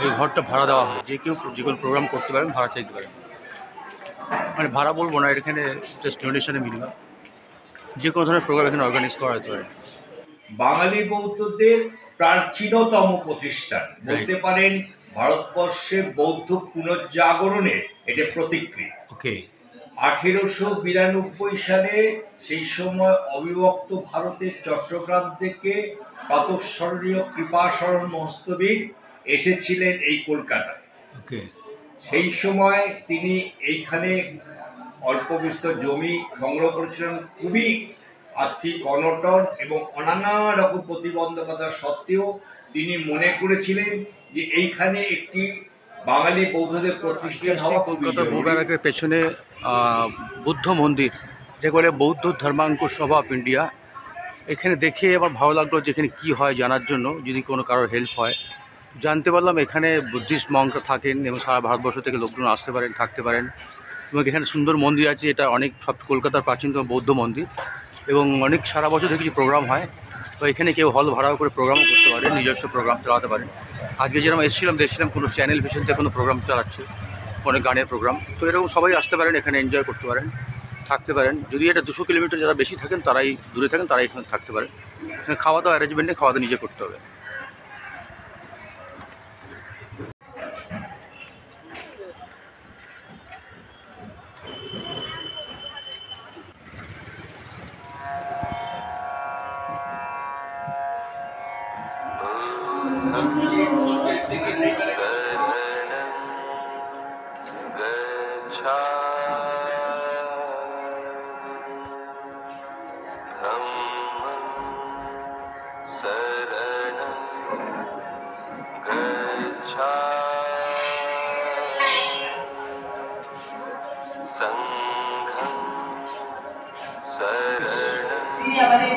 এই ঘরটা ভাড়া দেওয়া হয়, যে কেউ যে কোনো প্রোগ্রাম করতে পারেন, ভাড়া চাইতে পারেন। মানে ভাড়া বলবো না, এখানে জাস্ট ডোনেশনে মিনিমাম যে কোনো ধরনের প্রোগ্রাম এখানে অর্গানাইজ করা যেতে পারে। বাঙালি বৌদ্ধদের প্রাচীনতম প্রতিষ্ঠান বলতে পারেন, ভারতবর্ষে বৌদ্ধ পুনর্জাগরণের এটা প্রতিকৃতি। ওকে। 1892 সালে সেই সময় অবিভক্ত ভারতের চট্টগ্রাম থেকে প্রাতঃস্মরণীয় কৃপাশরণ মহস্তবীর এসেছিলেন এই কলকাতায়। ওকে। সেই সময় তিনি এইখানে অল্প বিস্তর জমি সংগ্রহ করেছিলেন। খুবই আর্থিক অনটন এবং নানা রকম প্রতিবন্ধকতা সত্ত্বেও তিনি মনে করেছিলেন যে এইখানে একটি বাঙালি বৌদ্ধদের প্রতিষ্ঠান হওয়া কলকাতার বৌবাগানের পেছনে বুদ্ধ মন্দির, এটা বলে বৌদ্ধ ধর্মাঙ্কুর সভা অফ ইন্ডিয়া। এখানে দেখে আমার ভালো লাগলো যে এখানে কী হয় জানার জন্য, যদি কোনো কারোর হেল্প হয়। জানতে পারলাম এখানে বুদ্ধিস্ট মঙ্করা থাকেন এবং সারা ভারতবর্ষ থেকে লোকজন আসতে পারেন, থাকতে পারেন। এবং এখানে সুন্দর মন্দির আছে, এটা অনেক সব কলকাতার প্রাচীনতম বৌদ্ধ মন্দির এবং অনেক সারা বছর থেকে কিছু প্রোগ্রাম হয়। তো এখানে কেউ হল ভাড়াও করে প্রোগ্রামও করতে পারে, নিজস্ব প্রোগ্রাম চালাতে পারে। আজকে যেরকম এসেছিলাম, দেখছিলাম কোনো চ্যানেল ভিশন থেকে কোনো প্রোগ্রাম চালাচ্ছে, অনেক গানের প্রোগ্রাম। তো এরকম সবাই আসতে পারেন, এখানে এনজয় করতে পারেন, থাকতে পারেন। যদি এটা 200 কিলোমিটার যারা বেশি থাকেন, তারাই দূরে থাকেন, তারাই এখানে থাকতে পারেন। এখানে খাওয়া দাওয়া অ্যারেঞ্জমেন্ট নেই, খাওয়া দাওয়া নিজে করতে হবে।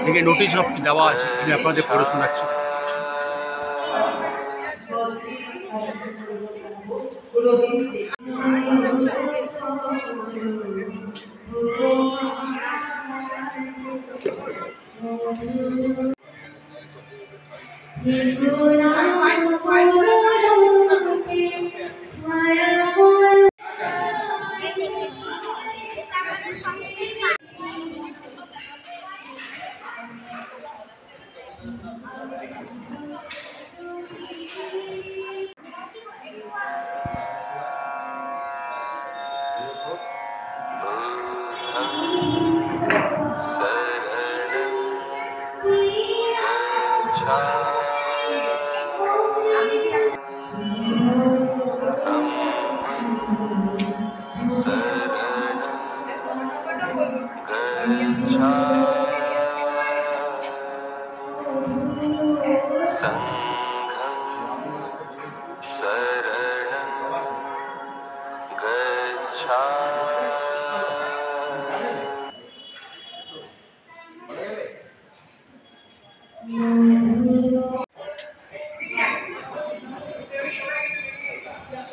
এখানে নোটিশ সব দেওয়া আছে, আমি আপনাদের পড়ে শোনাচ্ছি।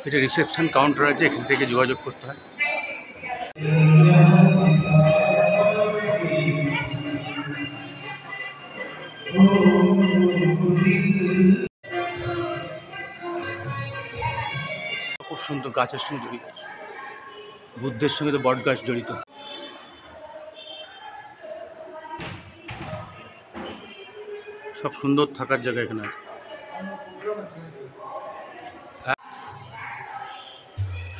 এটা রিসেপশন কাউন্টার আছে, এখান থেকে যোগাযোগ করতে হয়। খুব সুন্দর, গাছের সঙ্গে জড়িত, বুদ্ধের সঙ্গে তো বট গাছ জড়িত। সব সুন্দর থাকার জায়গা এখানে।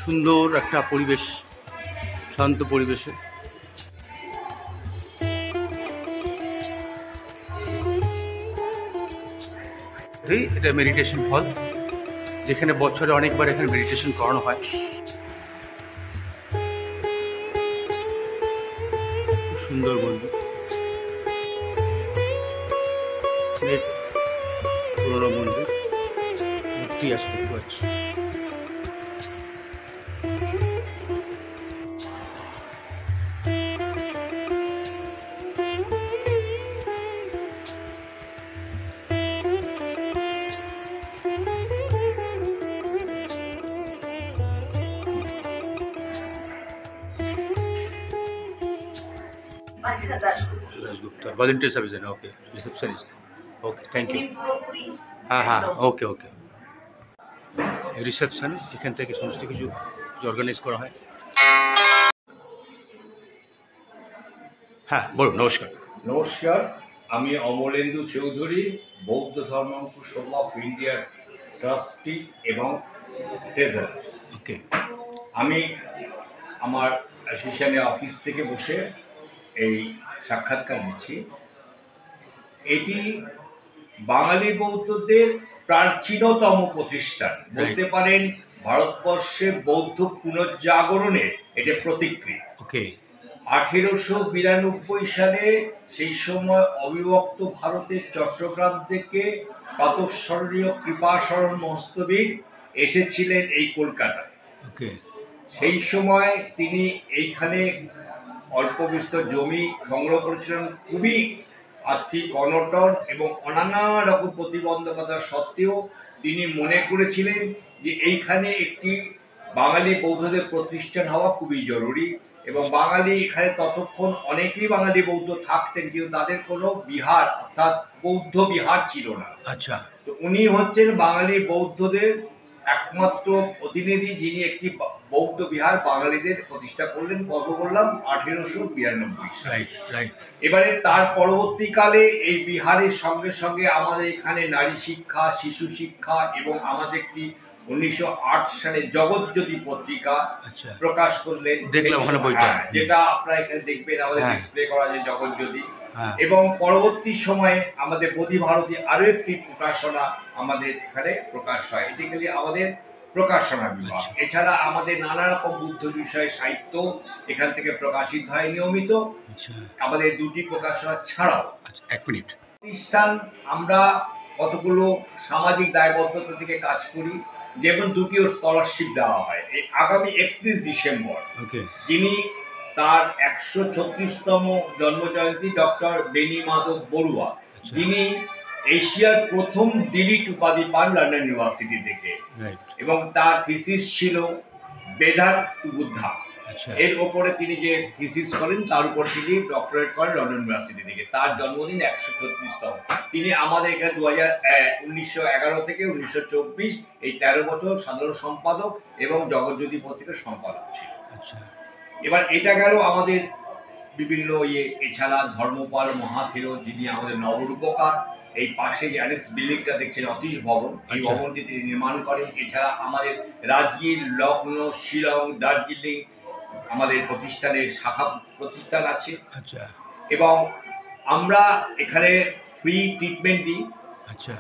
সুন্দর একটা পরিবেশ, শান্ত পরিবেশে। এটা মেডিটেশন হল, যেখানে বছরে অনেকবার এখানে মেডিটেশন করানো হয়। খুব সুন্দর মন্দির, পুরোনো মন্দির, মূর্তি আছে দেখতে পাচ্ছি। दासगुप्ता वॉलंटियर सर्विस है ना, okay, receptionist, okay, thank you. हाँ हाँ, ओके ओके। রিসেপশন, এখান থেকে সমস্ত কিছু অর্গানাইজ করা হয়। হ্যাঁ বলুন। নমস্কার। নমস্কার, আমি অমলেন্দু চৌধুরী, বৌদ্ধ ধর্মাঙ্কুর সভা অফ ইন্ডিয়ার ট্রাস্টি এবং ট্রেজারার। ওকে। আমি আমার অ্যাসোসিয়েশনের অফিস থেকে বসে এই সাক্ষাৎকার দিচ্ছি। এটি বাঙালি বৌদ্ধদের প্রাচীনতম প্রতিষ্ঠান, বলতে পারেন ভারতবর্ষে বৌদ্ধ পুনর্জাগরণের এটা প্রতিকৃতি। ওকে। 1892 সালে সেই সময় অবিভক্ত ভারতের চট্টগ্রাম থেকে প্রাতঃস্মরণীয় কৃপাশরণ মহস্তবীর এসেছিলেন এই কলকাতায়। ওকে। সেই সময় তিনি এইখানে অল্প বিস্তর জমি সংগ্রহ করেছিলেন। খুবই আর্থিক অনটন এবং নানা রকম প্রতিবন্ধকতা সত্ত্বেও তিনি মনে করেছিলেন যে এইখানে একটি বাঙালি বৌদ্ধদের প্রতিষ্ঠান হওয়া খুবই জরুরি। এবং বাঙালি এখানে ততক্ষণ অনেকেই বাঙালি বৌদ্ধ থাকতেন, কিন্তু তাদের কোনো বিহার অর্থাৎ বৌদ্ধ বিহার ছিল না। আচ্ছা। তো উনি হচ্ছেন বাঙালি বৌদ্ধদের একমাত্র প্রতিনিধি, যিনি একটি বৌদ্ধ বিহার বাঙালিদের প্রতিষ্ঠা করলেন। কত বললাম? 1892 সালে। রাইট। এবারে তার পরবর্তীকালে এই বিহারের সঙ্গে সঙ্গে আমাদের এখানে নারী শিক্ষা, শিশু শিক্ষা এবং আমাদের একটি 1908 সালে জগৎজ্যোতি পত্রিকা আচ্ছা। প্রকাশ করলেন। দেখলাম ওখানে বইটা। যেটা আপনারা এখানে দেখবেন, আমাদের হ্যাঁ। ডিসপ্লে করা যে জগৎজ্যোতি। হ্যাঁ। এবং পরবর্তী সময়ে আমাদের বোধি ভারতী আরো একটি প্রকাশনা আমাদের এখানে প্রকাশ হয়। এটি গেলে আমাদের প্রকাশনা বিভাগ। আচ্ছা। এছাড়া আমাদের নানা রকম বুদ্ধ বিষয়ে সাহিত্য এখান থেকে প্রকাশিত হয় নিয়মিত। আচ্ছা। আমাদের দুটি প্রকাশনা ছাড়াও আচ্ছা, এক মিনিট। প্রতিষ্ঠান আমরা কতগুলো সামাজিক দায়বদ্ধতা থেকে কাজ করি, যেমন দুটিও স্কলারশিপ দেওয়া হয়। এই আগামী 31 ডিসেম্বর ওকে। যিনি তার 136তম জন্মজয়ন্তী, ডক্টর বেনি মাধব বড়ুয়া, যিনি এশিয়ার প্রথম ডিলিট উপাধি পান লন্ডন ইউনিভার্সিটি থেকে। রাইট। এবং তার থিসিস ছিল বেদার টু বুদ্ধা। আচ্ছা। এর ওপরে তিনি যে থিসিস করেন তার উপর তিনি ডক্টরেট করেন লন্ডন ইউনিভার্সিটি থেকে। তার জন্মদিন 136তম। তিনি আমাদের এখানে 1911 থেকে 1924 এই 13 বছর সাধারণ সম্পাদক এবং জগৎজ্যোতি পত্রিকার সম্পাদক ছিল। আচ্ছা। এবার এটা গেল আমাদের বিভিন্ন এছাড়া ধর্মপাল মহাথেরো, যিনি আমাদের নবরূপকার। এই পাশে যে অ্যানেক্স বিল্ডিংটা দেখছেন অতীশ ভবন, এই আচ্ছা। ভবনটি তিনি নির্মাণ করেন। এছাড়া আমাদের রাজগীর, লখনৌ, শিলং, দার্জিলিং আমাদের প্রতিষ্ঠানের শাখা প্রতিষ্ঠান আছে। আচ্ছা। এবং আমরা এখানে ফ্রি ট্রিটমেন্ট দিই, আচ্ছা।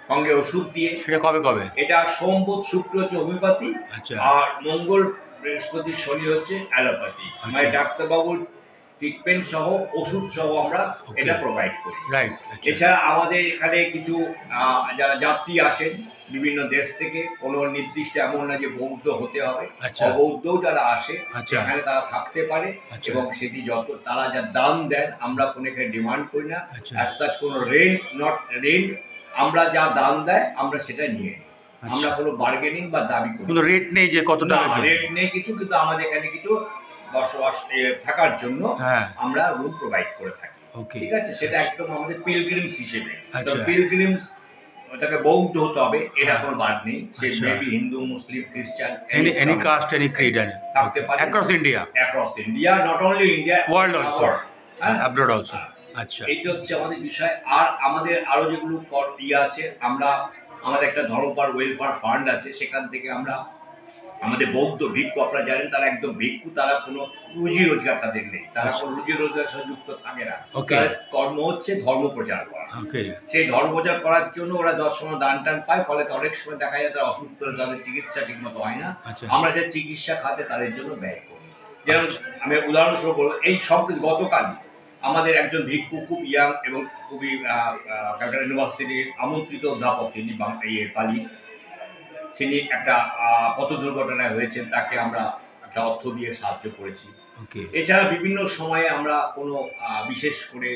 সঙ্গে ওষুধ দিয়ে। সেটা কবে কবে? এটা সোম, বুধ, শুক্র হচ্ছে হোমিওপ্যাথি, আচ্ছা। আর মঙ্গল, বৃহস্পতি, শনি হচ্ছে অ্যালোপ্যাথি। মানে ডাক্তারবাবুর ট্রিটমেন্ট সহ ওষুধ সহ আমরা এটা প্রোভাইড করি। রাইট। এছাড়া আমাদের এখানে কিছু যারা যাত্রী আসেন বিভিন্ন দেশ থেকে, কোনো নির্দিষ্ট এমন না যে বৌদ্ধ হতে হবে, আচ্ছা। অবৌদ্ধও যারা আসে আচ্ছা। এখানে তারা থাকতে পারে। আচ্ছা। এবং সেটি যত তারা যা দান দেন, আমরা কোনো এখানে ডিমান্ড করি না। আচ্ছা। অ্যাজ সাচ কোনো রেন্ট, আমরা যা দান দেয় আমরা সেটা নিয়ে নিই। আমরা কোনো বার্গেনিং বা দাবি করি কোনো রেট নেই যে কত না, টাকা? রেট নেই কিছু, কিন্তু আমাদের এখানে কিছু বসবাস থাকার জন্য হ্যাঁ। আমরা রুম প্রোভাইড করে থাকি। ওকে। ঠিক আছে, সেটা একদম আমাদের পিলগ্রিমস হিসেবে। আচ্ছা। পিলগ্রিমস ওটাকে বৌদ্ধ হতে হবে এটা হ্যাঁ। কোনো বাদ নেই। সে আচ্ছা। মেবি হিন্দু, মুসলিম, খ্রিস্টান, এনি কাস্ট, এনি ক্রিড থাকতে পারে across India, across India, not only India, world also, abroad also. আচ্ছা। এইটা হচ্ছে আমাদের বিষয়। আর আমাদের আরো যেগুলো আছে, আমরা আমাদের একটা ধর্মপাল ওয়েলফেয়ার ফান্ড আছে, সেখান থেকে আমরা আমাদের বৌদ্ধ ভিক্ষু, আপনারা জানেন তারা একদম ভিক্ষু, তারা কোনো রুজি রোজগার তাদের নেই, তারা কোনো রুজি রোজগার সাথে যুক্ত থাকে না। তাদের কর্ম হচ্ছে ধর্ম প্রচার করা। সেই ধর্ম প্রচার করার জন্য ওরা 10 সময় দান টান পায়, ফলে অনেক সময় দেখা যায় তারা অসুস্থ হলে তাদের চিকিৎসা ঠিক মতো হয় না। আমরা যে চিকিৎসা খাতে তাদের জন্য ব্যয় করি। যেমন আমি উদাহরণস্বরূপ বলবো, এই সম্প্রতি গতকালই আমাদের একজন ভিক্ষু, খুব ইয়াং এবং খুবই ক্যালকাটা ইউনিভার্সিটির আমন্ত্রিত অধ্যাপক, তিনি পালি, তিনি একটা পথ দুর্ঘটনায় হয়েছেন, তাকে আমরা একটা অর্থ দিয়ে সাহায্য করেছি। এছাড়া বিভিন্ন সময়ে আমরা কোনো বিশেষ করে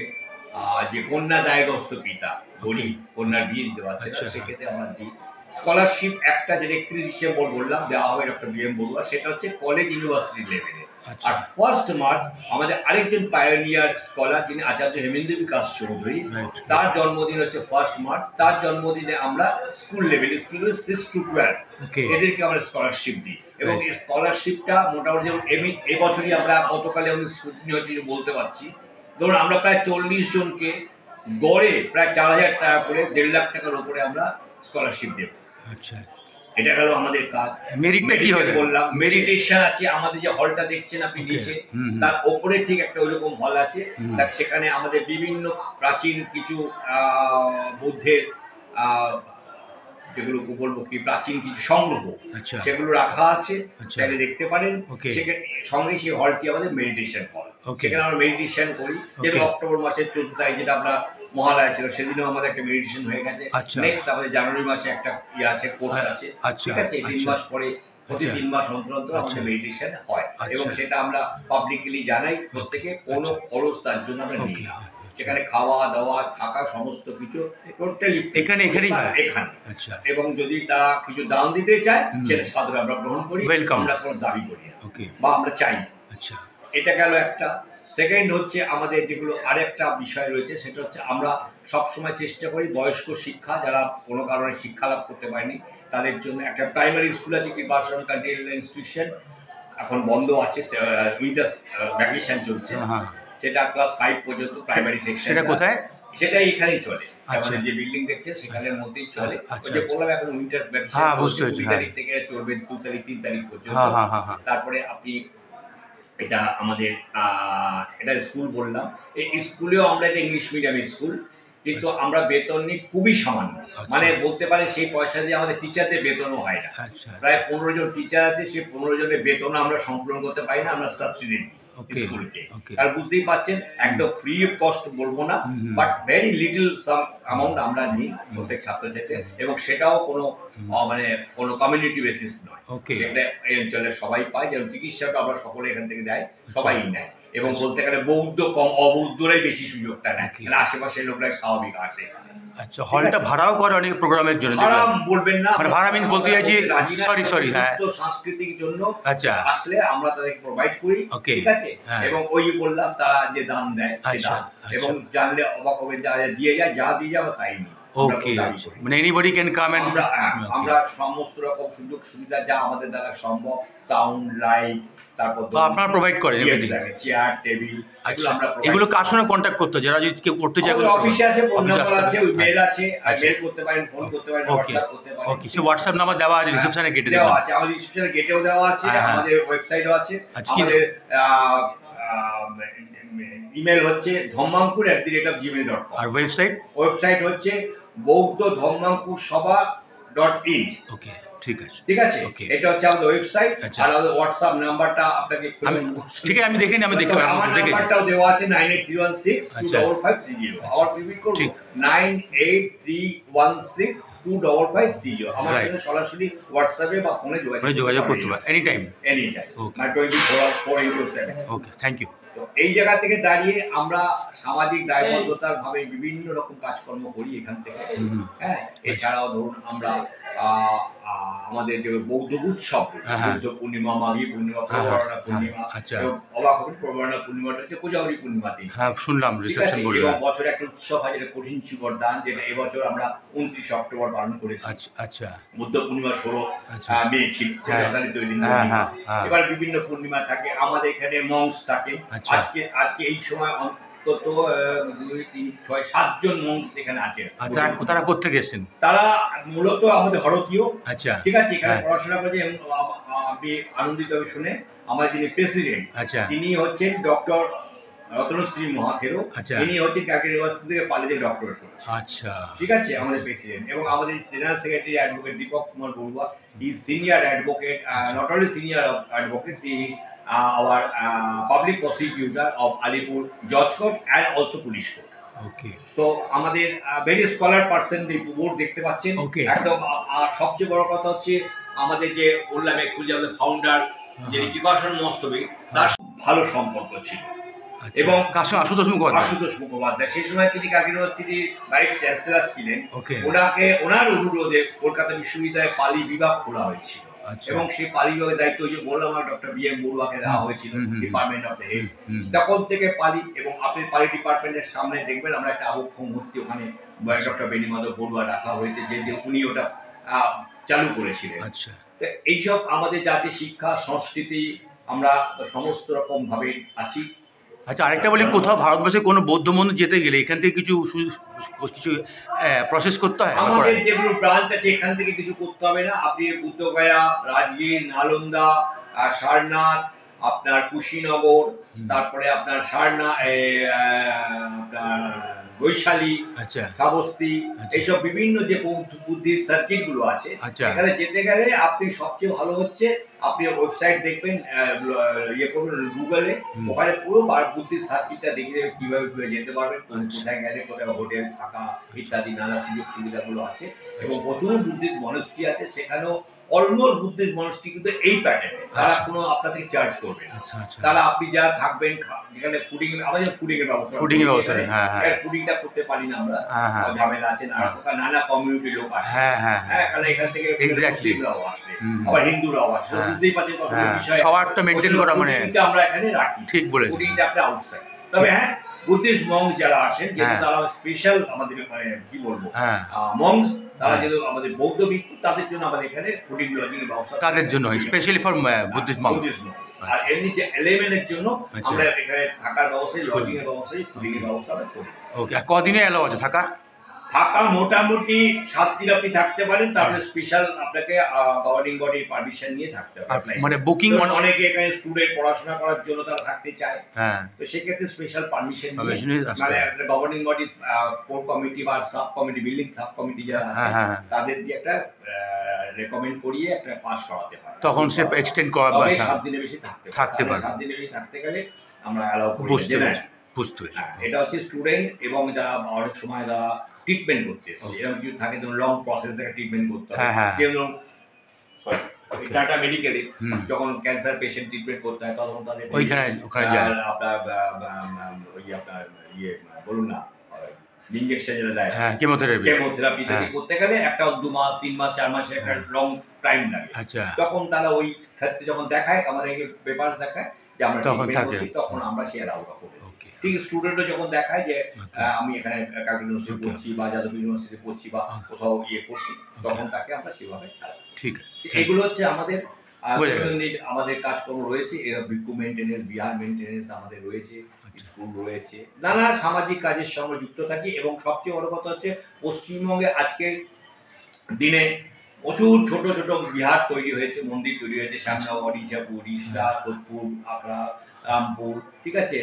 যে কন্যা দায়গ্রস্ত পিতা, গরিব কন্যার বিয়ে দিতে পারছে না, সেক্ষেত্রে আমরা দিই। স্কলারশিপ একটা, যেটা 31 ডিসেম্বর বললাম দেওয়া হবে ডক্টর বি এম বড়ুয়া, সেটা হচ্ছে কলেজ ইউনিভার্সিটি লেভেলে। আচ্ছা। আর 1 মার্চ আমাদের আরেকজন পায়োনিয়ার স্কলার যিনি আচার্য হেমেন্দ্র বিকাশ চৌধুরী, Right. তার জন্মদিন হচ্ছে 1 মার্চ। তার জন্মদিনে আমরা স্কুল 6 to 12 Okay. এদেরকে আমরা স্কলারশিপ দিই, এবং Right. এই স্কলারশিপটা মোটামুটি যেমন এবছরই আমরা গতকালে আমাদের স্কুটি হচ্ছে বলতে পারছি, ধরুন আমরা প্রায় 40 জনকে গড়ে প্রায় 4,000 টাকা করে 1.5 লাখ টাকার উপরে আমরা স্কলারশিপ দেব। আচ্ছা, এটা গেল আমাদের কাজ। মেরিটটা কি হবে? বললাম মেডিটেশন আছে, আমাদের যে হলটা দেখছেন আপনি Okay. নিচে, হুম, হুম। তার ওপরে ঠিক একটা ওইরকম হল আছে। হুম। তার সেখানে আমাদের বিভিন্ন প্রাচীন কিছু বুদ্ধের যেগুলো বলবো কি প্রাচীন কিছু সংগ্রহ, আচ্ছা। সেগুলো রাখা আছে, আচ্ছা। চাইলে দেখতে পারেন। Okay. সেখানে সঙ্গে সেই হলটি আমাদের মেডিটেশন হল, Okay. সেখানে আমরা মেডিটেশন করি। যেমন Okay. অক্টোবর মাসের 14 তারিখ যেটা আমরা মহালয়া ছিল, সেদিনও আমাদের একটা মেডিটেশন হয়ে গেছে। আচ্ছা। নেক্সট আমাদের জানুয়ারি মাসে একটা আছে, কোর্স আছে। আচ্ছা, ঠিক আছে, 3 আচ্ছা। মাস পরে প্রতি আচ্ছা। 3 মাস অন্তর অন্তর আচ্ছা। আমাদের মেডিটেশন হয়, আচ্ছা। এবং সেটা আমরা পাবলিকলি জানাই প্রত্যেকে, কোনো খরচ তার জন্য আমরা নিই Okay. না। সেখানে খাওয়া দাওয়া থাকা সমস্ত কিছু টোটালি এখানেই হয়? এখানে। আচ্ছা। এবং যদি তারা কিছু দান দিতে চায় হুম। সেটা সাদরে আমরা গ্রহণ করি, Welcome. আমরা কোনো দাবি করি না Okay. বা আমরা চাই না। আচ্ছা। এটা গেল একটা। সেকেন্ড হচ্ছে আমাদের যেগুলো আরেকটা বিষয় রয়েছে, সেটা হচ্ছে আমরা সবসময় চেষ্টা করি বয়স্ক শিক্ষা, যারা কোনো কারণে শিক্ষা লাভ করতে পারেনি তাদের জন্য একটা প্রাইমারি স্কুল আছে, কৃপাশ্রম কান্ট্রিয়াল ইনস্টিটিউশন, এখন বন্ধ আছে, উইন্টার ভ্যাকেশন চলছে। হ্যাঁ। সেটা ক্লাস 5 পর্যন্ত প্রাইমারি সেকশন। সেটা কোথায়? সেটা এখানেই চলে, আচ্ছা। আমাদের যে বিল্ডিং দেখছে সেখানের মধ্যেই চলে। আচ্ছা, ওই যে আচ্ছা। বললাম এখন উইন্টার ভ্যাকেশন হ্যাঁ, চলছে, বুঝতে পেরেছি, 2 হ্যাঁ। তারিখ থেকে চলবে 2 তারিখ 3 তারিখ পর্যন্ত। হ্যাঁ। তারপরে আপনি এটা আমাদের এটা স্কুল বললাম, এই স্কুলেও আমরা এটা ইংলিশ মিডিয়াম স্কুল, কিন্তু আমরা বেতন নিই খুবই সামান্য। আচ্ছা। মানে বলতে পারে সেই পয়সা দিয়ে আমাদের টিচারদের বেতনও হয় না। আচ্ছা। প্রায় 15 জন টিচার আছে, সেই 15 জনের বেতন আমরা সম্পূর্ণ করতে পারি না, আমরা সাবসিডি দিই Okay. স্কুলকে। Okay. আর বুঝতেই পারছেন একদম ফ্রি অফ কস্ট বলবো না, হুম। But very little some amount আমরা নিই প্রত্যেক ছাত্র থেকে, এবং সেটাও কোনো মানে কোনো কমিউনিটি বেসিস নয়। Okay. যেটা এই অঞ্চলে সবাই পায়, যেমন চিকিৎসাটা আমরা সকলে এখান থেকে দেয়, সবাই নেয়। এবং আচ্ছা। বলতে গেলে বৌদ্ধ কম, অবৌদ্ধরাই বেশি সুযোগটা নেয়, Okay. মানে আশেপাশের লোকরাই স্বাভাবিক আসে। আচ্ছা, হলটা ভাড়াও করে অনেক প্রোগ্রামের জন্য। ভাড়া বলবেন না, মানে ভাড়া means বলতে চাইছি, sorry, হ্যাঁ। সুস্থ সাংস্কৃতিক জন্য আচ্ছা। আসলে আমরা তাদেরকে প্রোভাইড করি। Okay. ঠিক আছে, হ্যাঁ। এবং ওই বললাম তারা যে দান দেয় সে আচ্ছা, দান। আচ্ছা। এবং জানলে অবাক হবে, যা যা দিয়ে যায়, যা দিয়ে যাবো তাই নিই। আমরা ওকে, কোনো দাবি করি না। মানে এনিবডি ক্যান কাম এন্ড আমরা সমস্ত রকম সুযোগ সুবিধা যা আমাদের দ্বারা সম্ভব, সাউন্ড লাইট, তারপর আপনারা provide করেন everything? চেয়ার টেবিল, আচ্ছা, আমরা provide এগুলো কার করি। সঙ্গে কন্ট্যাক্ট করতে, যারা যদি কেউ করতে চায়? আমাদের অফিসে আছে, ফোন অফিসে নাম্বার আসতে আছে, হবে? ওই মেল আছে, আচ্ছা। মেল করতে পারেন, ফোন করতে পারেন, ওকে, হোয়াটসঅ্যাপ করতে পারেন। ওকে, সে হোয়াটসঅ্যাপ নাম্বার দেওয়া আছে রিসেপশনে কেটে দেওয়া দেবেন। আছে, আমাদের রিসেপশনের গেটেও দেওয়া আছে, হ্যাঁ, হ্যাঁ। আমাদের ওয়েবসাইটও আছে। আচ্ছা, কি- আমাদের ইমেল হচ্ছে dhammamkur@gmail.com। আর ওয়েবসাইট? ওয়েবসাইট হচ্ছে bauddhammamkursabha.in। ওকে, ঠিক আছে। ঠিক আছে, Okay. এটা হচ্ছে আমাদের ওয়েবসাইট। আচ্ছা। আর আমাদের হোয়াটসঅ্যাপ নাম্বারটা আপনাকে ঠিক আছে, আমি দেখিনি, আমি দেখে আমার দেখেছি। নাম্বারটাও দেওয়া আছে 9831625530। আবার রিপিট করব, ঠিক। 9831625530। আমার Right. সাথে সরাসরি হোয়াটসঅ্যাপে বা ফোনে যোগাযোগ করতে পারে any time. Any time, Okay. মানে 24/7। ওকে, থ্যাংক ইউ। তো এই জায়গা থেকে দাঁড়িয়ে আমরা সামাজিক দায়বদ্ধতার ভাবে বিভিন্ন রকম কাজকর্ম করি এখান থেকে। হ্যাঁ, এছাড়াও ধরুন আমরা আমাদের যে বৌদ্ধ উৎসব, হ্যাঁ। বৌদ্ধ পূর্ণিমা, মাঘী পূর্ণিমা, প্রবরণা পূর্ণিমা, আচ্ছা। এবং অবাক হবেন প্রবরণা পূর্ণিমাটা হচ্ছে কোজাগরী পূর্ণিমা দিন। হ্যাঁ, শুনলাম, ঠিক আছে, রিসেপশন এবং বললেন। বছরে একটা উৎসব হয় যেটা কঠিন শিবরদান, যেটা এবছর আমরা 29 অক্টোবর পালন করেছি। আচ্ছা, আচ্ছা। বুদ্ধ পূর্ণিমা 16 আচ্ছা। মে ছিল, হ্যাঁ। যথারীতি ওই দিন হ্যাঁ, পূর্ণিমা। হ্যাঁ। এবার বিভিন্ন পূর্ণিমা থাকে, আমাদের এখানে মংস থাকে। আচ্ছা। আজকে এই সময় অন্তত 2, 3, 6, 7 জন মংস এখানে আছেন। আচ্ছা, তারা কোত্থেকে এসেছেন? তারা মূলত আমাদের ভারতীয়। আচ্ছা। ঠিক আছে, এখানে হ্যাঁ। পড়াশোনা করেছে। আপনি আনন্দিত হবে শুনে, আমাদের যিনি প্রেসিডেন্ট, আচ্ছা। তিনি হচ্ছেন ডক্টর রত্নশ্রী মহাথেরো। আচ্ছা। তিনি হচ্ছেন ক্যালকাটা ইউনিভার্সিটি থেকে পালিতে ডক্টরেট করেছেন। আচ্ছা। ঠিক আছে, আমাদের প্রেসিডেন্ট। এবং আমাদের general secretary advocate Dipak Kumar Barua, he senior advocate, not only senior advocate, he our public prosecutor of Alipur Judge Court and also Police Court. Okay, so আমাদের ভেরি স্কলার পার্সন বোর্ড দেখতে পাচ্ছেন। Okay. একদম। আর সবচেয়ে বড় কথা হচ্ছে আমাদের যে বললাম একটু, যে আমাদের ফাউন্ডার যিনি কৃপাশন মস্তবী, তার ভালো সম্পর্ক ছিল। এবং এবং কার সঙ্গে? আশুতোষ মুখোপাধ্যায়। আশুতোষ মুখোপাধ্যায় সেই সময় তিনি কালকা ইউনিভার্সিটির ভাইস চ্যান্সেলর ছিলেন। Okay. ওনার অনুরোধে কলকাতা বিশ্ববিদ্যালয়ে পালি বিভাগ খোলা হয়েছিল। আচ্ছা। এবং সেই পালি বিভাগের দায়িত্ব যে বললাম আমার ডক্টর বি.এম. বড়ুয়াকে দেওয়া হয়েছিল, ডিপার্টমেন্ট অফ দ্য হেড। তখন থেকে পালি, এবং আপনি পালি ডিপার্টমেন্টের সামনে দেখবেন আমরা একটা আবক্ষ মূর্তি ওখানে ডক্টর বেণীমাধব বড়ুয়া রাখা হয়েছে, যে উনি ওটা চালু করেছিলেন। আচ্ছা তো এইসব আমাদের যা আছে শিক্ষা সংস্কৃতি, আমরা সমস্ত রকম ভাবে আছি। আচ্ছা, আরেকটা বলি, কোথাও ভারতবর্ষে কোনো বৌদ্ধ মন্দির যেতে গেলে এখান থেকে কিছু কিছু প্রসেস করতে হয়? আমাদের যেগুলো ব্রাঞ্চ আছে এখান থেকে কিছু করতে হবে না। আপনি বুদ্ধগয়া, রাজগীর, নালন্দা, সারনাথ, আপনার কুশীনগর, তারপরে আপনার আপনার বৈশালী, আচ্ছা শ্রাবস্তী, আচ্ছা। এইসব বিভিন্ন যে বুদ্ধির সার্কিট গুলো আছে, আচ্ছা। এখানে যেতে গেলে আপনি সবচেয়ে ভালো হচ্ছে আপনি ওয়েবসাইট দেখবেন, ইয়ে করবেন গুগলে, ওখানে পুরো বুদ্ধির সার্কিটটা দেখে দেবে কিভাবে যেতে পারবেন, কোথায় গেলে কোথায় হোটেল থাকা ইত্যাদি নানা সুযোগ সুবিধাগুলো আছে। এবং প্রচুর বুদ্ধিস্ট মনাস্ট্রি আছে, সেখানেও অলমোস্ট বুদ্ধিস্ট মনাস্ট্রি কিন্তু এই প্যাটার্নে, তারা কোনো আপনার থেকে চার্জ করবে না। তারা আপনি যা থাকবেন, যেখানে ফুডিং, আমাদের ফুডিং এর ব্যবস্থা, ফুডিংটা করতে পারি না আমরা, ঝামেলা আছে, নানা কমিউনিটি লোক আসে, হ্যাঁ, কারণ এখান থেকে মুসলিমরাও আসে, আবার হিন্দুরাও আসে, বুঝতেই পারছেন কত বিষয়, সবার তো মেইনটেইন করা, মানে আমরা এখানে রাখি, ঠিক বলেছেন, ফুডিংটা আপনি আউটসাইড। তবে হ্যাঁ, বুদ্ধিস্ট মঙ্ক যারা আসেন, যেহেতু তারা স্পেশাল আমাদের, মানে কি বলবো, মঙ্কস, তারা যেহেতু আমাদের বৌদ্ধ ভিক্ষু, তাদের জন্য আমাদের এখানে ফুডিং লজিং এর ব্যবস্থা, তাদের জন্য স্পেশালি ফর বুদ্ধিস্ট মঙ্ক। আর এমনি যে এলিমেন্টের জন্য আমরা এখানে থাকার ব্যবস্থা, লজিং এর ব্যবস্থা, ফুডিং এর ব্যবস্থা আমরা করি। ওকে, আর কদিনে এলো আছে থাকা? মোটামুটি 7 দিন আপনি থাকতে পারেন, তারপরে স্পেশাল আপনাকে গভর্নিং বডির পারমিশন নিয়ে থাকতে হবে, মানে বুকিং, অনেকে এখানে স্টুডেন্ট পড়াশোনা করার জন্য তারা থাকতে চায়, তো সেক্ষেত্রে স্পেশাল পারমিশন নিয়ে, মানে গভর্নিং বডি কোর কমিটি বা sub committee, building sub committee যারা আছে, তাদের দিয়ে একটা রেকমেন্ড করিয়ে একটা পাস করাতে হয়, তখন সে এক্সটেন্ড করা, 7 দিনের বেশি থাকতে পারে। 7 দিনের বেশি থাকতে গেলে আমরা অ্যালাউ করি। এটা হচ্ছে স্টুডেন্ট এবং যারা অনেক সময় যারা ট্রিটমেন্ট করতে এসেছে, এরকম কিছু থাকে, যেমন লং প্রসেস থেকে ট্রিটমেন্ট করতে হয়, যেমন টাটা মেডিকেলে যখন ক্যান্সার পেশেন্ট ট্রিটমেন্ট করতে হয়, তখন তাদের আপনার ইয়ে বলুন না, ইনজেকশন যেটা দেয়, কেমোথেরাপি থেকে করতে গেলে একটা 2 মাস 3 মাস 4 মাসের একটা লং টাইম লাগে। তখন তারা ওই ক্ষেত্রে যখন দেখায়, আমাদের পেপার দেখায় যে আমরা ট্রিটমেন্ট করছি, তখন আমরা সেই অ্যালাউটা করি। ঠিক স্টুডেন্টও যখন দেখায় যে আমি এখানে কালকা ইউনিভার্সিটি পড়ছি বা যাদবপুর ইউনিভার্সিটি পড়ছি বা কোথাও ইয়ে করছি, তখন তাকে আমরা সেভাবে, ঠিক এগুলো হচ্ছে আমাদের আমাদের কাজকর্ম রয়েছে। ভিক্ষু মেনটেনেন্স, বিহার মেনটেনেন্স আমাদের রয়েছে, স্কুল রয়েছে, নানা সামাজিক কাজের সঙ্গে যুক্ত থাকি। এবং সবচেয়ে বড় কথা হচ্ছে পশ্চিমবঙ্গে আজকের দিনে প্রচুর ছোট ছোট বিহার তৈরি হয়েছে, মন্দির তৈরি হয়েছে, শ্যামনগর, ইছাপুর, ইসরা, সোদপুর, আগ্রা, রামপুর, ঠিক আছে,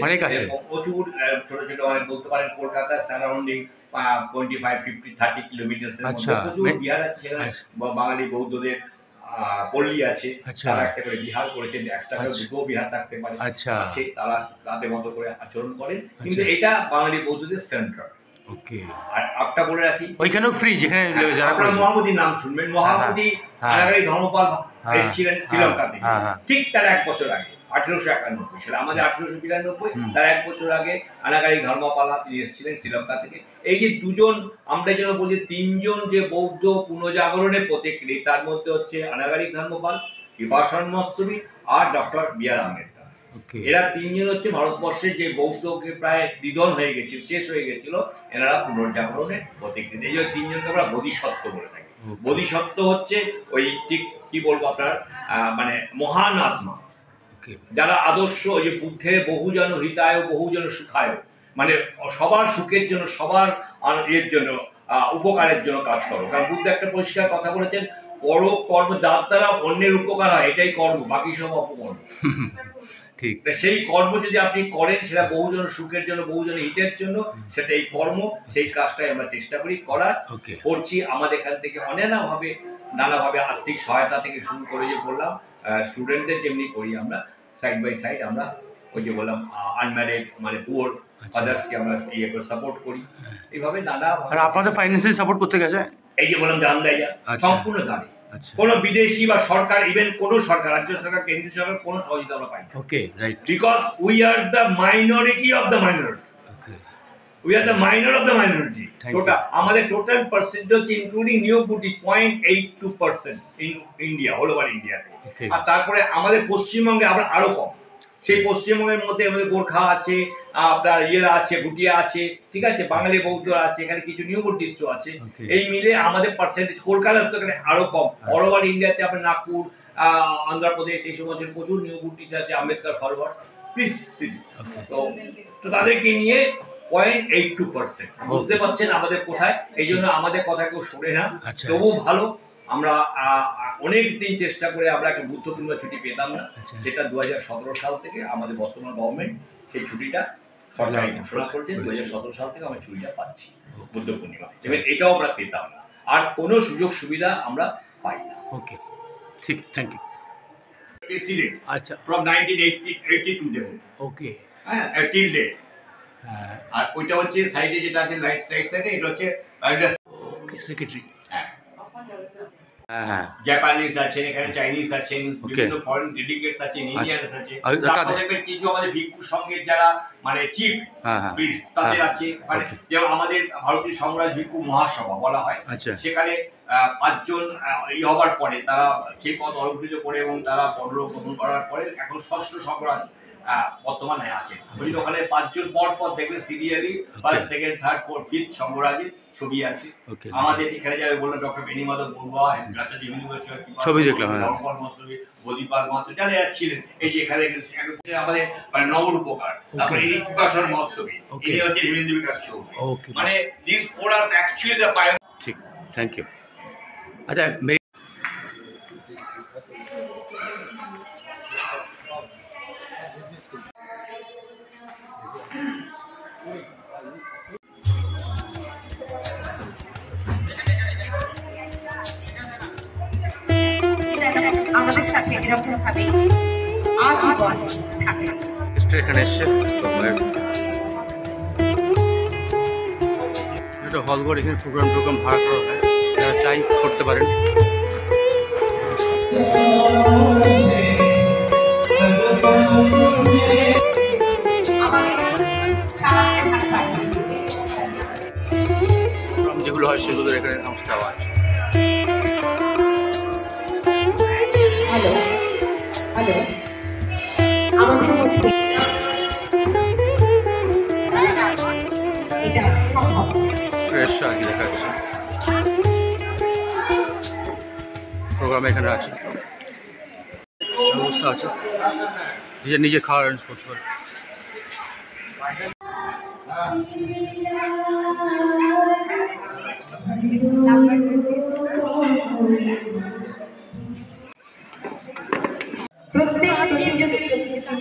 প্রচুর ছোট ছোট, মানে বলতে পারেন কলকাতার সারাউন্ডিং 25-50-30 কিলোমিটার প্রচুর বিহার আছে, সেখানে বাঙালি বৌদ্ধদের পল্লী আছে, তারা একটা করে বিহার করেছেন, একটা করে দুটো বিহার থাকতে পারে, আছে, তারা তাদের মতো করে আচরণ করেন, কিন্তু এটা বাঙালি বৌদ্ধদের সেন্টার। আর একটা বলে রাখি, ওইখানেও ফ্রি, যেখানে আপনারা মহাবোধির নাম শুনবেন, মহাবোধি আনাগারি ধর্মপাল এসেছিলেন শ্রীলঙ্কা থেকে, ঠিক তার 1 বছর আগে, 1891 সালে, আমাদের 1892, তার 1 বছর আগে আনাগারি ধর্মপালা তিনি এসেছিলেন শ্রীলঙ্কা থেকে। এই যে দুজন, আমরা যেন বলি 3 জন যে বৌদ্ধ পুনর্জাগরণের প্রতিক্রিয়া, তার মধ্যে হচ্ছে আনাগারি ধর্মপাল, কৃপাশরণ মস্তবী আর ডক্টর বি.আর. আম্বেদকর। এরা 3 জন হচ্ছে ভারতবর্ষের যে বৌদ্ধকে প্রায় নিধন হয়ে গেছিল, শেষ হয়ে গেছিল, এনারা পুনর্জাগরণের প্রতিক্রিয়া। এই যে 3 জনকে আমরা বোধিসত্ত্ব বলে থাকি। বোধিসত্ত্ব হচ্ছে ওই, ঠিক কি বলবো আপনার, মানে মহান আত্মা, যারা আদর্শ, ওই যে বুদ্ধের বহুজন হিতায় বহুজন সুখায়, মানে সবার সুখের জন্য, সবার এর জন্য, উপকারের জন্য কাজ করো। কারণ বুদ্ধ একটা পরিষ্কার কথা বলেছেন, পর কর্ম যার দ্বারা অন্যের উপকার হয়, এটাই কর্ম, বাকি সব অপকর্ম। ঠিক, সেই কর্ম যদি আপনি করেন, সেটা বহুজন সুখের জন্য, বহুজন হিতের জন্য, সেটা এই কর্ম, সেই কাজটাই আমরা চেষ্টা করি করার, করছি। আমাদের এখান থেকে অনেকভাবে, নানাভাবে আর্থিক সহায়তা থেকে শুরু করে, যে বললাম স্টুডেন্টদের যেমনি করি, আমরা সাইড বাই সাইড আমরা ওই যে বললাম আনম্যারিড, মানে পুয়ার ফাদার্সকে আমরা ইয়ে করে সাপোর্ট করি, এইভাবে নানা। আর আপনাদের ফাইন্যান্সিয়াল সাপোর্ট করতে গেছে, এই যে বললাম দান দেয়, সম্পূর্ণ দানে, কোনো বিদেশি বা সরকার, ইভেন কোনো সরকার, রাজ্য সরকার, কেন্দ্রীয় সরকার, কোনো সহযোগিতা আমরা পাই না। Okay, right, because we are the minority of the minority. We are the minor of the minority. Thank total আমাদের টোটাল পার্সেন্ট হচ্ছে ইনক্লুডিং নিউ বুটি 0.82% ইন ইন্ডিয়া, অল ওভার ইন্ডিয়াতে। Okay. আর তারপরে আমাদের পশ্চিমবঙ্গে আমরা আরো কম। সেই পশ্চিমবঙ্গের মধ্যে আমাদের গোর্খা আছে, আপনার ইয়েরা আছে, ভুটিয়া আছে, ঠিক আছে, বাঙালি বৌদ্ধরা আছে, এখানে কিছু নিউ বুদ্ধিস্টও আছে। Okay. এই মিলে আমাদের পার্সেন্টেজ কলকাতার তো এখানে আরো কম। অল ওভার ইন্ডিয়াতে আপনার নাগপুর, অন্ধ্রপ্রদেশ এই সমস্ত প্রচুর নিউ বুদ্ধিস্ট আছে, আম্বেদকর ফরওয়ার্ড। প্লিজ তো তাদেরকে নিয়ে 0.82%। বুঝতে পারছেন আমাদের কোথায়, এই জন্য আমাদের কথা কেউ শোনে না। আচ্ছা, তবু ভালো, আমরা অনেক দিন চেষ্টা করে আমরা একটা গুরুত্বপূর্ণ ছুটি পেতাম না। আচ্ছা। সেটা 2017 সাল থেকে আমাদের বর্তমান গভর্নমেন্ট সেই ছুটিটা সরকারি ঘোষণা করেছে। 2017 সাল থেকে আমরা ছুটিটা পাচ্ছি, বুদ্ধ পূর্ণিমা। এবার এটাও আমরা পেতাম না, আর কোনো সুযোগ সুবিধা আমরা পাই না। ওকে, ঠিক, থ্যাংক ইউ। প্রেসিডেন্ট আচ্ছা, ফ্রম 1982 দেখুন, ওকে, হ্যাঁ, টিল ডেট। হ্যাঁ, আর ওইটা হচ্ছে সাইডে যেটা আছে, রাইট সাইডে, এটা হচ্ছে ওকে, সেক্রেটারি। হ্যাঁ, হ্যাঁ, জাপানিজ আছেন, এখানে চাইনিজ আছেন, Okay. বিভিন্ন ফরেন ডেলিগেটস আছেন, ইন্ডিয়ানস আছে। আর তারপর তাদের- দেখবেন কিছু আমাদের ভিক্ষু সংঘের যারা মানে চিফ হ্যাঁ, হ্যাঁ, প্রিস্ট তাদের হ্যাঁ, আছে। মানে Okay. যেমন আমাদের ভারতীয় সংগ্রাম ভিক্ষু মহাসভা বলা হয়, আচ্ছা। সেখানে 5 জন হবার পরে তারা সেই পদ অলঙ্কৃত করে এবং তারা পদলোক গ্রহণ করার পরে এখন 6ষ্ঠ সংগ্রাম বর্তমানে আছে। ওই জন্য ওখানে 5 জন পর পর দেখবেন serially first, second, third, fourth, fifth সংগ্রামের ছবি আছে। Okay. আমাদের এখানে যারা বললেন ডক্টর বেনিমাধব বড়ুয়া, রাজশাহী ইউনিভার্সিটি, ছবি দেখলাম, হ্যাঁ। রংপল মস্তবী, বদিপাল মাস্ত, যারা এরা ছিলেন, এই যে এখানে আমাদের মানে নবরূপকার, তারপরে ইনি প্রকাশন মস্তবী, Okay. ইনি হচ্ছে হেমেন্দ্র বিকাশ চৌধুরী। Okay. মানে this four are actually the pioneer. ঠিক, থ্যাংক ইউ। আচ্ছা, মেরি আমাদের সাথে এরকম ভাবে আজীবন থাকে। মিস্টার এখানে এসছে এটা হল ঘর, এখানে প্রোগ্রাম ভাড়া করা হয়, যারা চাই করতে পারেন। প্রোগ্রাম যেগুলো হয় সেগুলো এখানে অংশ দেওয়া আছে। হ্যালো হ্যালো, আমাদের মধ্যে এটা সম্ভব। ফ্রেশ আর কি দেখা যাচ্ছে, প্রোগ্রাম এখানে আছে, ব্যবস্থা আছে, নিজে খাওয়া অ্যারেঞ্জ করতে পারে। প্রত্যেক প্রতিযোগিতা